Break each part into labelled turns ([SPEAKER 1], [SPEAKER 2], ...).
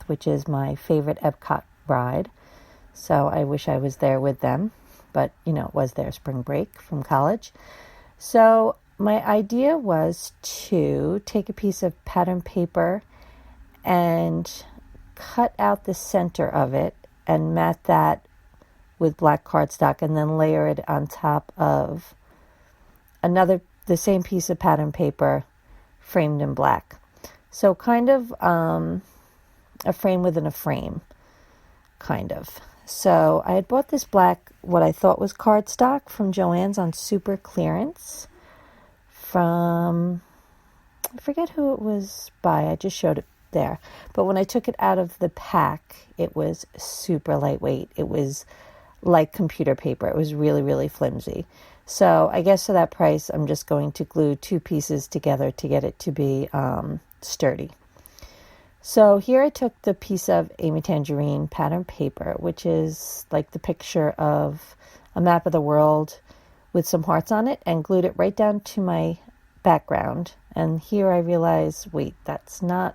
[SPEAKER 1] which is my favorite EPCOT ride. So I wish I was there with them, but it was their spring break from college. So my idea was to take a piece of pattern paper and cut out the center of it and mat that with black cardstock, and then layer it on top of the same piece of pattern paper framed in black. So kind of a frame within a frame, kind of. So I had bought this black, what I thought was cardstock from Joann's on super clearance from, I forget who it was by, I just showed it there. But when I took it out of the pack, it was super lightweight. It was like computer paper. It was really, really flimsy. So I guess for that price, I'm just going to glue two pieces together to get it to be sturdy. So here I took the piece of Amy Tangerine pattern paper, which is like the picture of a map of the world with some hearts on it, and glued it right down to my background. And here I realized, wait, that's not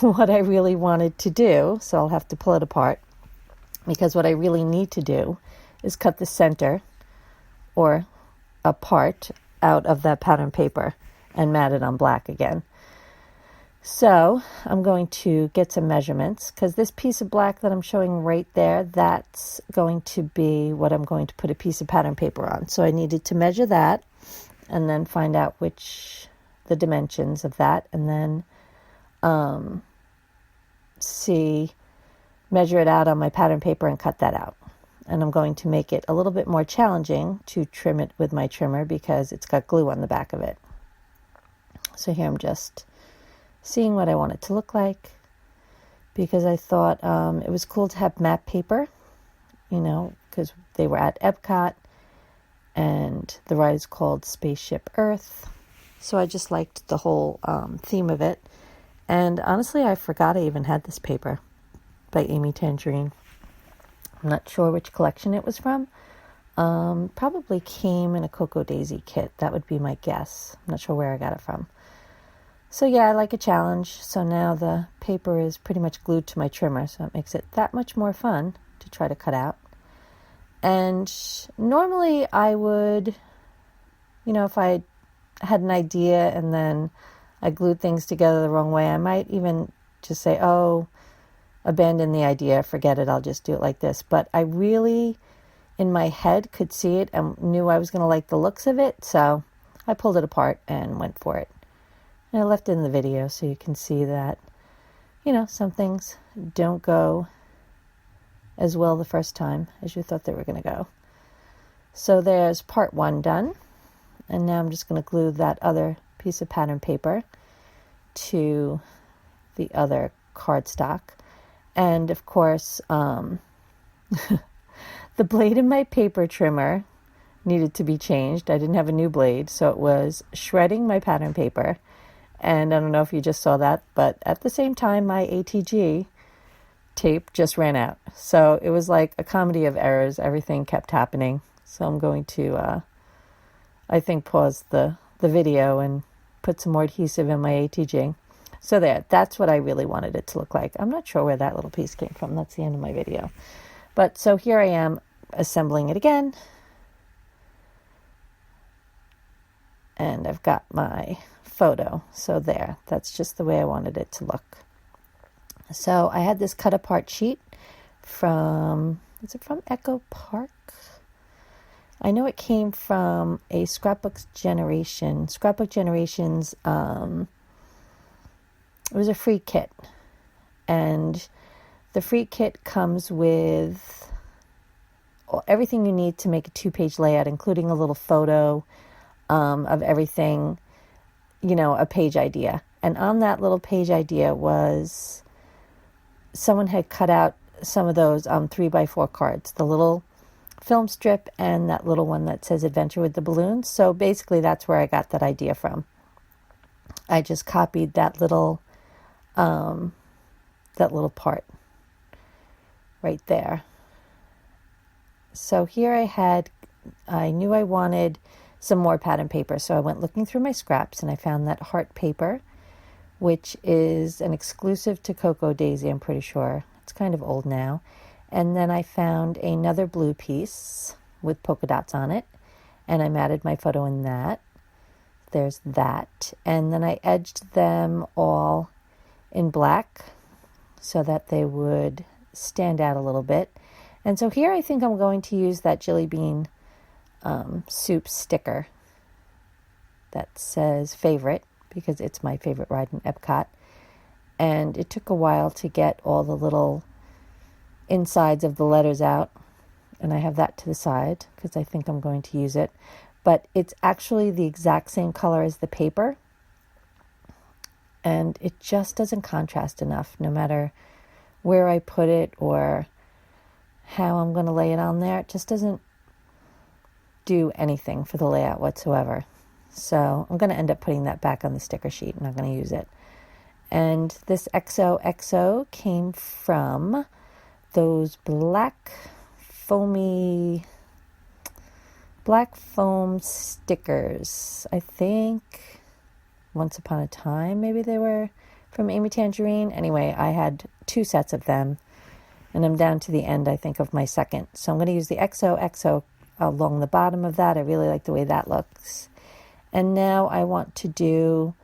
[SPEAKER 1] what I really wanted to do. So I'll have to pull it apart, because what I really need to do is cut the center or a part out of that pattern paper and mat it on black again. So I'm going to get some measurements, because this piece of black that I'm showing right there, that's going to be what I'm going to put a piece of pattern paper on. So I needed to measure that and then find out the dimensions of that, and then measure it out on my pattern paper and cut that out. And I'm going to make it a little bit more challenging to trim it with my trimmer, because it's got glue on the back of it. So here I'm just seeing what I want it to look like, because I thought it was cool to have matte paper, because they were at EPCOT and the ride is called Spaceship Earth. So I just liked the whole theme of it. And honestly, I forgot I even had this paper by Amy Tangerine. I'm not sure which collection it was from. Probably came in a Cocoa Daisy kit. That would be my guess. I'm not sure where I got it from. So yeah, I like a challenge. So now the paper is pretty much glued to my trimmer, so it makes it that much more fun to try to cut out. And normally I would, if I had an idea and then I glued things together the wrong way, I might even just say, abandon the idea, forget it, I'll just do it like this. But I really, in my head, could see it and knew I was going to like the looks of it, so I pulled it apart and went for it. And I left it in the video so you can see that, some things don't go as well the first time as you thought they were going to go. So there's part 1 done. And now I'm just going to glue that other piece of pattern paper to the other cardstock. And of course, the blade in my paper trimmer needed to be changed. I didn't have a new blade, so it was shredding my pattern paper. And I don't know if you just saw that, but at the same time, my ATG tape just ran out. So it was like a comedy of errors. Everything kept happening. So I'm going to, I think, pause the video and put some more adhesive in my ATG. So that's what I really wanted it to look like. I'm not sure where that little piece came from. That's the end of my video. But so here I am assembling it again. And I've got my photo. So that's just the way I wanted it to look. So I had this cut apart sheet from, is it from Echo Park? I know it came from a Scrapbook Generations, it was a free kit. And the free kit comes with everything you need to make a 2-page layout, including a little photo of everything, a page idea. And on that little page idea was, someone had cut out some of those 3x4 cards, the little film strip and that little one that says Adventure with the Balloons. So basically that's where I got that idea from. I just copied that little part right there. So here I knew I wanted some more pattern paper. So I went looking through my scraps and I found that heart paper, which is an exclusive to Cocoa Daisy, I'm pretty sure. It's kind of old now. And then I found another blue piece with polka dots on it, and I matted my photo in that. There's that. And then I edged them all in black so that they would stand out a little bit. And so here I think I'm going to use that Jelly Bean soup sticker that says favorite, because it's my favorite ride in Epcot. And it took a while to get all the little insides of the letters out. And I have that to the side because I think I'm going to use it. But it's actually the exact same color as the paper. And it just doesn't contrast enough, no matter where I put it or how I'm going to lay it on there. It just doesn't do anything for the layout whatsoever. So I'm going to end up putting that back on the sticker sheet. I'm not going to use it. And this XOXO came from those black foam stickers. I think once upon a time, maybe they were from Amy Tangerine. Anyway, I had 2 sets of them, and I'm down to the end, I think, of my second. So I'm going to use the XOXO along the bottom of that. I really like the way that looks. And now I want to do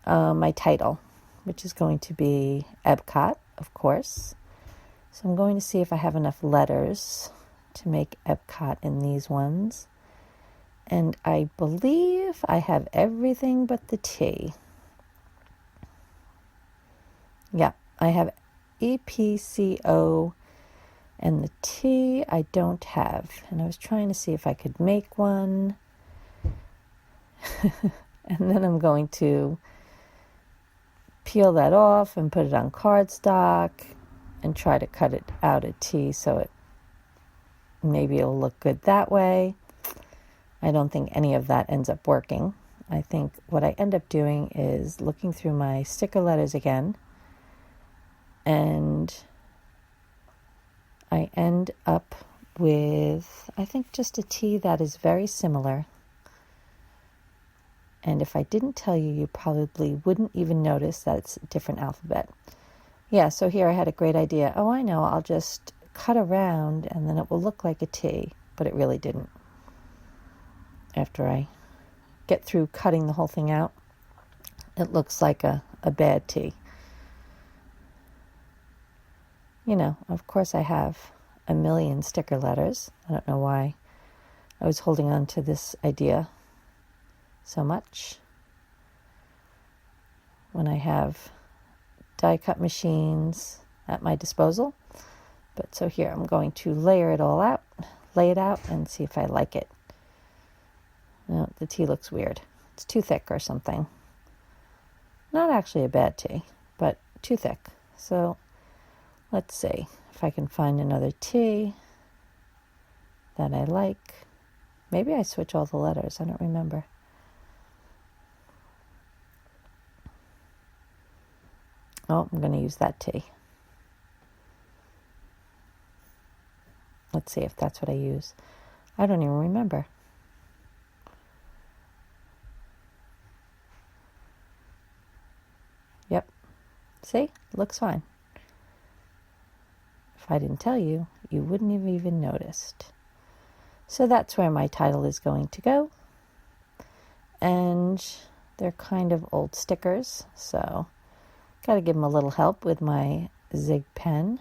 [SPEAKER 1] my title, which is going to be EPCOT, of course. So I'm going to see if I have enough letters to make EPCOT in these ones. And I believe I have everything but the T. Yeah, I have EPCO, and the T I don't have. And I was trying to see if I could make one. And then I'm going to peel that off and put it on cardstock and try to cut it out a T so maybe it'll look good that way. I don't think any of that ends up working. I think what I end up doing is looking through my sticker letters again, and I end up with, I think, just a T that is very similar. And if I didn't tell you, you probably wouldn't even notice that it's a different alphabet. Yeah, so here I had a great idea. Oh, I know, I'll just cut around and then it will look like a T, but it really didn't. After I get through cutting the whole thing out, it looks like a bad T. You know, of course I have a million sticker letters. I don't know why I was holding on to this idea so much when I have die cut machines at my disposal. But so here I'm going to lay it out and see if I like it. No, the T looks weird. It's too thick or something. Not actually a bad T, but too thick. So let's see if I can find another T that I like. Maybe I switch all the letters. I don't remember. Oh, I'm going to use that T. Let's see if that's what I use. I don't even remember. Yep. See? Looks fine. If I didn't tell you, you wouldn't have even noticed. So that's where my title is going to go. And they're kind of old stickers, so got to give them a little help with my Zig pen.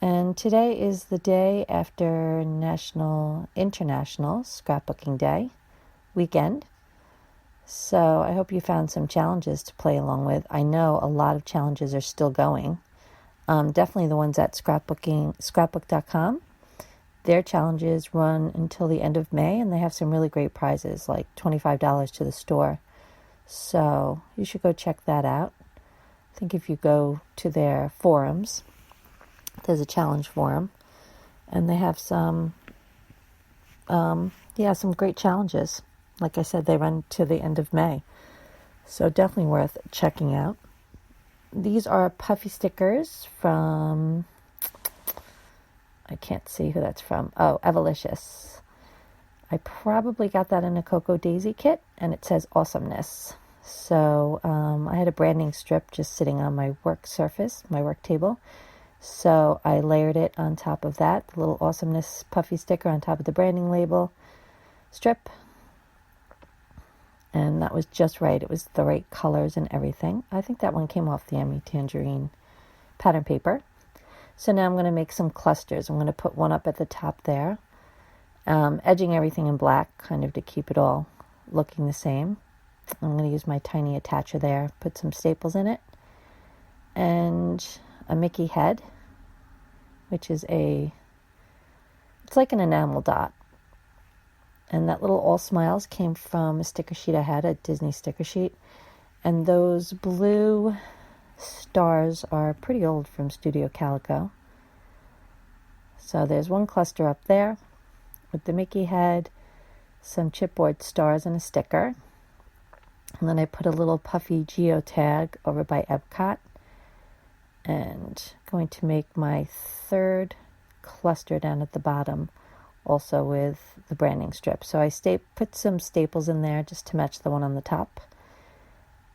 [SPEAKER 1] And today is the day after International Scrapbooking Day weekend. So I hope you found some challenges to play along with. I know a lot of challenges are still going. Definitely the ones at scrapbook.com. Their challenges run until the end of May, and they have some really great prizes, like $25 to the store. So you should go check that out. I think if you go to their forums, there's a challenge forum, and they have some great challenges. Like I said, they run to the end of May. So definitely worth checking out. These are puffy stickers from, I can't see who that's from. Oh, Awesomeness. I probably got that in a Cocoa Daisy kit, and it says Awesomeness. So I had a branding strip just sitting on my work surface, my work table. So I layered it on top of that, the little Awesomeness puffy sticker on top of the branding label strip. And that was just right. It was the right colors and everything. I think that one came off the Emmy Tangerine pattern paper. So now I'm going to make some clusters. I'm going to put one up at the top there, edging everything in black, kind of to keep it all looking the same. I'm going to use my tiny attacher there, put some staples in it, and a Mickey head, which is it's like an enamel dot. And that little all smiles came from a sticker sheet I had, a Disney sticker sheet. And those blue stars are pretty old, from Studio Calico. So there's one cluster up there with the Mickey head, some chipboard stars and a sticker. And then I put a little puffy geotag over by EPCOT. And going to make my third cluster down at the bottom, also with the branding strip. So I put some staples in there just to match the one on the top.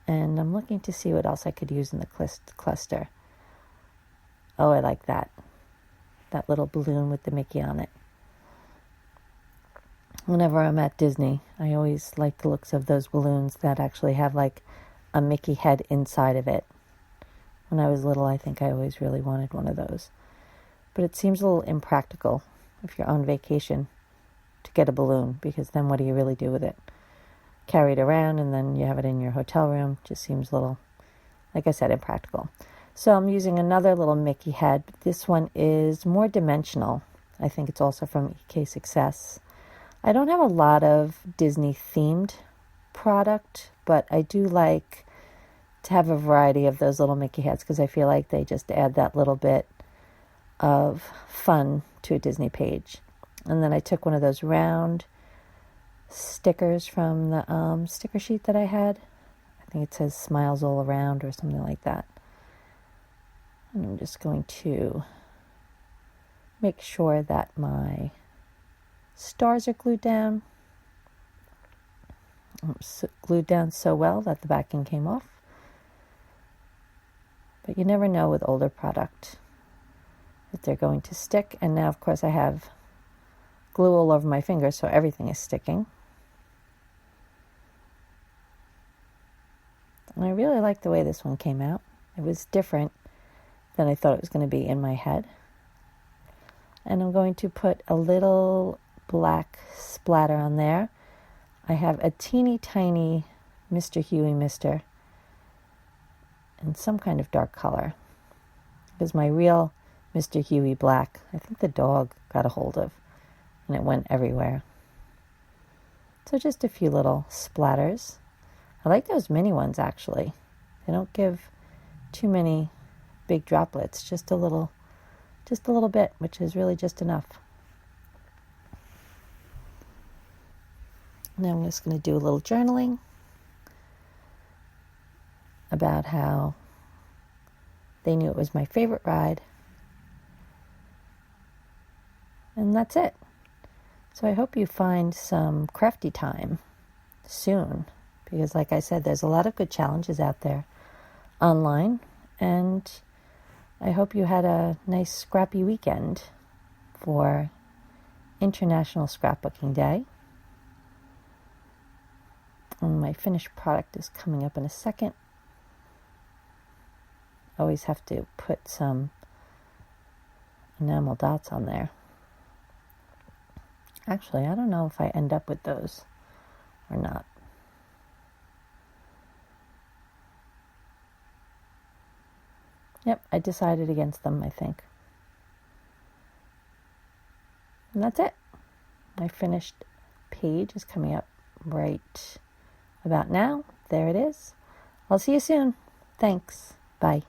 [SPEAKER 1] And I'm looking to see what else I could use in the cluster. Oh, I like that. That little balloon with the Mickey on it. Whenever I'm at Disney, I always like the looks of those balloons that actually have like a Mickey head inside of it. When I was little, I think I always really wanted one of those. But it seems a little impractical if you're on vacation to get a balloon, because then what do you really do with it? Carry it around and then you have it in your hotel room. Just seems a little, like I said, impractical. So I'm using another little Mickey head. This one is more dimensional. I think it's also from EK Success. I don't have a lot of Disney themed product, but I do like to have a variety of those little Mickey heads because I feel like they just add that little bit of fun to a Disney page. And then I took one of those round stickers from the sticker sheet that I had. I think it says Smiles All Around or something like that. And I'm just going to make sure that my stars are glued down. Glued down so well that the backing came off. But you never know with older product if they're going to stick. And now, of course, I have glue all over my fingers, so everything is sticking. And I really like the way this one came out. It was different than I thought it was going to be in my head. And I'm going to put a little black splatter on there. I have a teeny tiny Mr. Huey Mister in some kind of dark color. Because my real Mr. Huey black, I think the dog got a hold of, and it went everywhere. So just a few little splatters. I like those mini ones, actually. They don't give too many big droplets, just a little bit, which is really just enough. Now I'm just going to do a little journaling about how they knew it was my favorite ride. And that's it. So I hope you find some crafty time soon, because like I said, there's a lot of good challenges out there online, and I hope you had a nice scrappy weekend for International Scrapbooking Day. And my finished product is coming up in a second. Always have to put some enamel dots on there. Actually, I don't know if I end up with those or not. Yep, I decided against them, I think. And that's it. My finished page is coming up right about now. There it is. I'll see you soon. Thanks. Bye.